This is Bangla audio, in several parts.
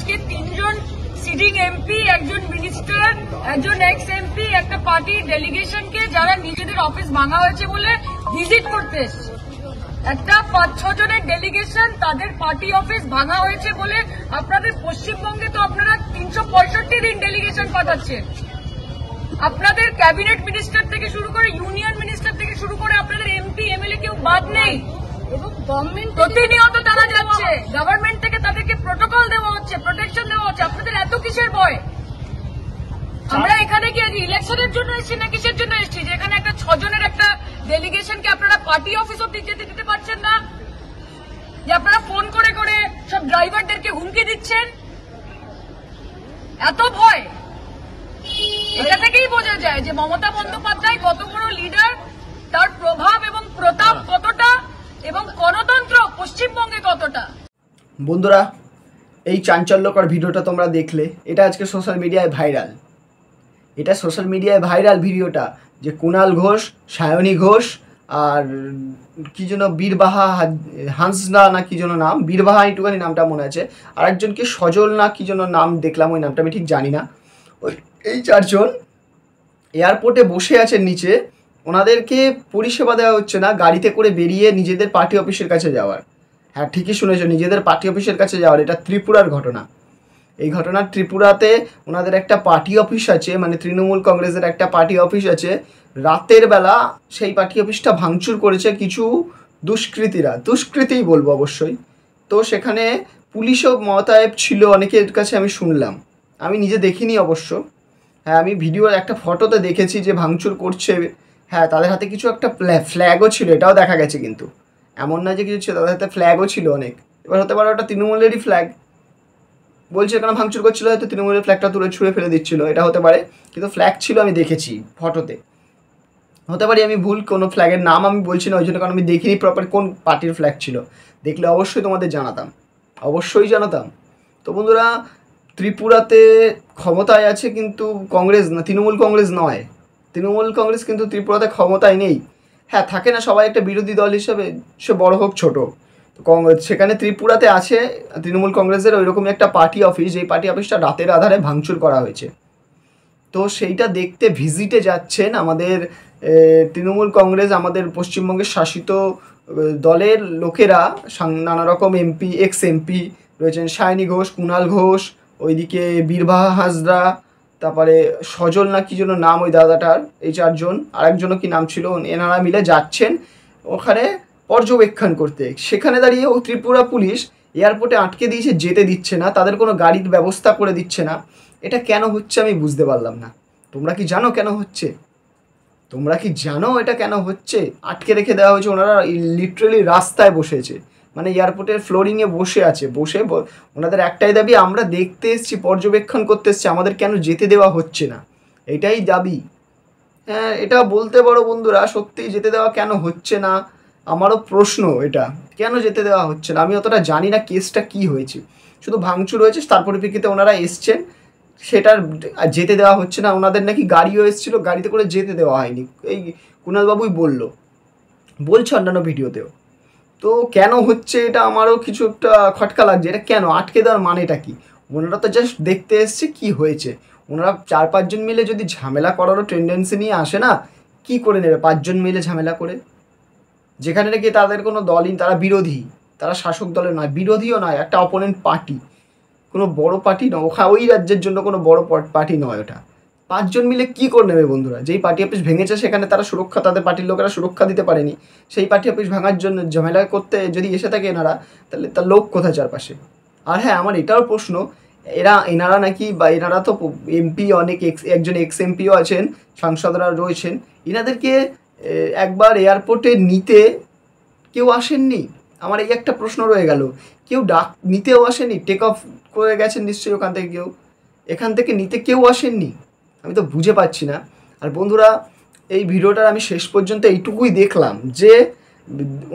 আজকে তিনজন সিটিং এমপি, একজন মিনিস্টার, একজন এক্স এমপি একটা পার্টির ডেলিগেশনকে যারা নিজেদের অফিস ভাঙা হয়েছে বলে ভিজিট করতে এসছে। একটা 5-6 জনের ডেলিগেশন তাদের পার্টি অফিস ভাঙা হয়েছে বলে আপনাদের পশ্চিমবঙ্গে তো আপনারা 365 দিন ডেলিগেশন পাঠাচ্ছেন। আপনাদের ক্যাবিনেট মিনিস্টার থেকে শুরু করে ইউনিয়ন মিনিস্টার থেকে শুরু করে আপনাদের এমপি এমএলএ কেউ বাদ নেই এবং গভর্নমেন্ট প্রতিনিয়ত তারা যাচ্ছে, গভর্নমেন্ট থেকে তাদেরকে প্রোটোকল দেওয়া হচ্ছে, প্রোটেকশন দেওয়া হচ্ছে। আপনাদের এত কিসের ভয়? আমরা এখানে কি আজ ইলেকশনের জন্য এসেছি না কিসের জন্য এসেছি যে এখানে একটা 6 জনের একটা ডেলিগেশনকে আপনারা পার্টি অফিস অব্দি যেতে দিতে পারছেন না, যে আপনারা ফোন করে করে সব ড্রাইভারদেরকে হুমকি দিচ্ছেন? এত ভয়? এটা থেকেই বোঝা যায় যে মমতা বন্দ্যোপাধ্যায় কত বড় লিডার, তার প্রভাব এবং প্রতাপ কতটা, এবং গণতন্ত্র পশ্চিমবঙ্গে কতটা। বন্ধুরা, এই চাঞ্চল্যকর ভিডিওটা তোমরা দেখলে, এটা আজকে সোশ্যাল মিডিয়ায় ভাইরাল। এটা সোশ্যাল মিডিয়ায় ভাইরাল ভিডিওটা যে কুণাল ঘোষ, সায়নী ঘোষ আর কি যেন বীরবাহা হাঁসদা না কি যেন নাম, বীরবাহা একটুখানি নামটা মনে আছে, আর একজন কি সজল না কি যেন নাম দেখলাম, ওই নামটা আমি ঠিক জানি না। এই 4 জন এয়ারপোর্টে বসে আছেন নিচে, ওনাদেরকে পরিষেবা দেওয়া হচ্ছে না, গাড়িতে করে বেরিয়ে নিজেদের পার্টি অফিসের কাছে যাওয়ার। হ্যাঁ, ঠিকই শুনেছো, নিজেদের পার্টি অফিসের কাছে যাওয়ার। এটা ত্রিপুরার ঘটনা। এই ঘটনা ত্রিপুরাতে ওনাদের একটা পার্টি অফিস আছে, মানে তৃণমূল কংগ্রেসের একটা পার্টি অফিস আছে। রাতের বেলা সেই পার্টি অফিসটা ভাঙচুর করেছে কিছু দুষ্কৃতিই বলবো অবশ্যই। তো সেখানে পুলিশও মোতায়েব ছিল অনেকের কাছে আমি শুনলাম, আমি নিজে দেখিনি অবশ্য। হ্যাঁ, আমি ভিডিওর একটা ফটোতে দেখেছি যে ভাঙচুর করছে। হ্যাঁ, তাদের হাতে কিছু একটা ফ্ল্যাগও ছিল, এটাও দেখা গেছে। কিন্তু এমন না যে কিছু ছিল, তাদের হাতে ফ্ল্যাগও ছিল অনেক। এবার হতে পারে ওটা তৃণমূলেরই ফ্ল্যাগ, বলছে কারণ ভাঙচুর করছিল, হয়তো তৃণমূলের ফ্ল্যাগটা তুলে ছুঁড়ে ফেলে দিচ্ছিল, এটা হতে পারে। কিন্তু ফ্ল্যাগ ছিল, আমি দেখেছি ফটোতে। হতে পারি আমি ভুল, কোনো ফ্ল্যাগের নাম আমি বলছি না ওই জন্য, কারণ আমি দেখিনি প্রপার কোন পার্টির ফ্ল্যাগ ছিল। দেখলে অবশ্যই তোমাদের জানাতাম, অবশ্যই জানাতাম। তো বন্ধুরা, ত্রিপুরাতে ক্ষমতায় আছে কিন্তু কংগ্রেস না, তৃণমূল কংগ্রেস নয়। তৃণমূল কংগ্রেস কিন্তু ত্রিপুরাতে ক্ষমতায় নেই। হ্যাঁ, থাকে না সবাই একটা বিরোধী দল হিসেবে, সে বড় হোক ছোট। সেখানে ত্রিপুরাতে আছে তৃণমূল কংগ্রেসের ওইরকমই একটা পার্টি অফিস, যেই পার্টি অফিসটা রাতের আধারে ভাঙচুর করা হয়েছে। তো সেইটা দেখতে ভিজিটে যাচ্ছেন আমাদের তৃণমূল কংগ্রেস, আমাদের পশ্চিমবঙ্গের শাসিত দলের লোকেরা, নানা রকম এমপি, এক্স এমপি রয়েছেন, সায়নী ঘোষ, কুণাল ঘোষ, ওইদিকে বীরবাহা হাঁসদা, তারপরে সজল না কি যেন নাম ওই দাদাটার, এই 4 জন, আরেকজনও কি নাম ছিল, এনারা মিলে যাচ্ছেন ওখানে পর্যবেক্ষণ করতে। সেখানে দাঁড়িয়ে ও ত্রিপুরা পুলিশ এয়ারপোর্টে আটকে দিয়েছে, যেতে দিচ্ছে না, তাদের কোনো গাড়ির ব্যবস্থা করে দিচ্ছে না। এটা কেন হচ্ছে আমি বুঝতে পারলাম না। তোমরা কি জানো কেন হচ্ছে? তোমরা কি জানো এটা কেন হচ্ছে? আটকে রেখে দেওয়া হয়েছে, ওনারা লিটারেলি রাস্তায় বসেছে, মানে এয়ারপোর্টের ফ্লোরিংয়ে বসে আছে। ওনাদের একটাই দাবি, আমরা দেখতে এসেছি, পর্যবেক্ষণ করতে এসেছি, আমাদের কেন যেতে দেওয়া হচ্ছে না, এটাই দাবি। হ্যাঁ, এটা বলতে পারো বন্ধুরা, সত্যি যেতে দেওয়া কেন হচ্ছে না আমারও প্রশ্ন। এটা কেন যেতে দেওয়া হচ্ছে না, আমি অতটা জানি না কেসটা কি হয়েছে। শুধু ভাঙচুর হয়েছে, তার পরিপ্রেক্ষিতে ওনারা এসছেন, সেটার যেতে দেওয়া হচ্ছে না। ওনাদের নাকি গাড়িও এসেছিলো, গাড়িতে করে যেতে দেওয়া হয়নি, এই কুণালবাবুই বলছে অন্যান্য ভিডিওতেও। তো কেন হচ্ছে এটা আমারও কিছু একটা খটকা লাগছে। এটা কেন আটকে দেওয়ার মানেটা কি? ওনারা তো জাস্ট দেখতে এসছে কি হয়েছে। ওনারা 4-5 জন মিলে যদি ঝামেলা করারও টেন্ডেন্সি নিয়ে আসে না, কি করে নেবে 5 জন মিলে ঝামেলা করে? যেখানে নাকি তাদের কোনো দলই, তারা বিরোধী, তারা শাসক দলের নয়, বিরোধীও নয়, একটা অপোনেন্ট পার্টি, কোনো বড় পার্টি নয়, ওই রাজ্যের জন্য কোনো বড় পার্টি নয় ওটা। 5 জন মিলে কি করে নেবে বন্ধুরা? যেই পার্টি অফিস ভেঙেছে সেখানে তারা সুরক্ষা, তাদের পার্টির লোকেরা সুরক্ষা দিতে পারেনি, সেই পার্টি অফিস ভাঙার জন্য ঝামেলা করতে যদি এসে থাকে এনারা, তাহলে তার লোক কোথায় চারপাশে? আর হ্যাঁ, আমার এটাও প্রশ্ন, এনারা নাকি, বা এনারা তো এমপি, অনেক একজন এক্স এমপিও আছেন, সাংসদরা রয়েছেন, এনাদেরকে একবার এয়ারপোর্টে নিতে কেউ আসেননি? আমার এই একটা প্রশ্ন রয়ে গেল, কেউ নিতেও আসেনি? টেক অফ করে গেছেন নিশ্চয়ই ওখান থেকে, এখান থেকে নিতে কেউ আসেননি? আমি তো বুঝে পাচ্ছি না। আর বন্ধুরা, এই ভিডিওটার আমি শেষ পর্যন্ত এইটুকুই দেখলাম যে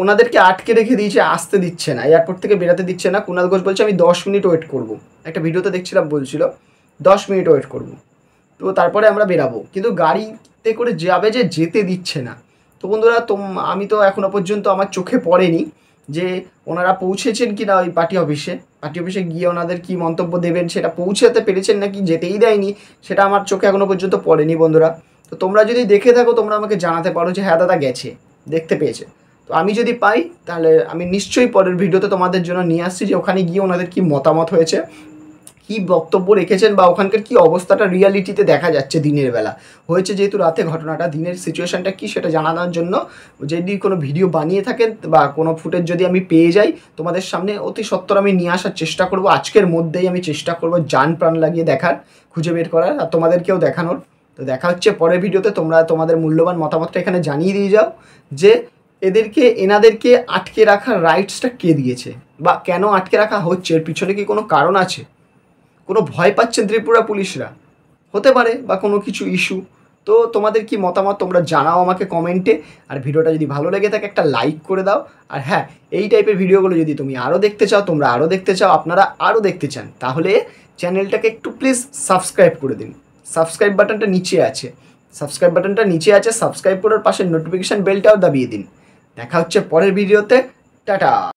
ওনাদেরকে আটকে রেখে দিয়েছে, আসতে দিচ্ছে না, এয়ারপোর্ট থেকে বেরাতে দিচ্ছে না। কুণাল ঘোষ বলছে আমি 10 মিনিট ওয়েট করব, একটা ভিডিওতে দেখছিলাম, বলছিল 10 মিনিট ওয়েট করব, তো তারপরে আমরা বেরাবো। কিন্তু গাড়িতে করে যাবে যে, যেতে দিচ্ছে না। তো বন্ধুরা, আমি তো এখনও পর্যন্ত আমার চোখে পড়েনি যে ওনারা পৌঁছেছেন কি না ওই পার্টি অফিসে। পার্টি অফিসে গিয়ে ওনাদের কী মন্তব্য দেবেন সেটা পৌঁছাতে পেরেছেন নাকি যেতেই দেয়নি সেটা আমার চোখে এখনও পর্যন্ত পড়েনি বন্ধুরা। তো তোমরা যদি দেখে থাকো তোমরা আমাকে জানাতে পারো যে হ্যাঁ দাদা গেছে, দেখতে পেয়েছে। তো আমি যদি পাই তাহলে আমি নিশ্চয়ই পরের ভিডিওতে তোমাদের জন্য নিয়ে আসছি যে ওখানে গিয়ে ওনাদের কী মতামত হয়েছে, কী বক্তব্য রেখেছেন বা ওখানকার কী অবস্থাটা রিয়ালিটিতে দেখা যাচ্ছে দিনের বেলা হয়েছে, যেহেতু রাতে ঘটনাটা, দিনের সিচুয়েশানটা কী সেটা জানানোর জন্য যদি কোনো ভিডিও বানিয়ে থাকেন বা কোনো ফুটেজ যদি আমি পেয়ে যাই তোমাদের সামনে অতি সত্বর আমি নিয়ে আসার চেষ্টা করব। আজকের মধ্যেই আমি চেষ্টা করব জান প্রাণ লাগিয়ে দেখার, খুঁজে বের করার আর তোমাদেরকেও দেখানোর। তো দেখা হচ্ছে পরের ভিডিওতে। তোমরা তোমাদের মূল্যবান মতামতটা এখানে জানিয়ে দিয়ে যাও যে এনাদেরকে আটকে রাখার রাইটসটা কে দিয়েছে বা কেন আটকে রাখা হচ্ছে, এর পিছনে কি কোনো কারণ আছে, কোনো ভয় পাচ্ছেন ত্রিপুরা পুলিশরা, হতে পারে বা কোনো কিছু ইস্যু। তো তোমাদের কি মতামত তোমরা জানাও আমাকে কমেন্টে। আর ভিডিওটা যদি ভালো লেগে থাকে একটা লাইক করে দাও। আর হ্যাঁ, এই টাইপের ভিডিওগুলো যদি তুমি আরও দেখতে চাও, তোমরা আরও দেখতে চাও, আপনারা আরও দেখতে চান, তাহলে চ্যানেলটাকে একটু প্লিজ সাবস্ক্রাইব করে দিন। সাবস্ক্রাইব বাটনটা নিচে আছে, সাবস্ক্রাইব করার পাশে নোটিফিকেশান বেলটাও দাবিয়ে দিন। দেখা হচ্ছে পরের ভিডিওতে। টাটা।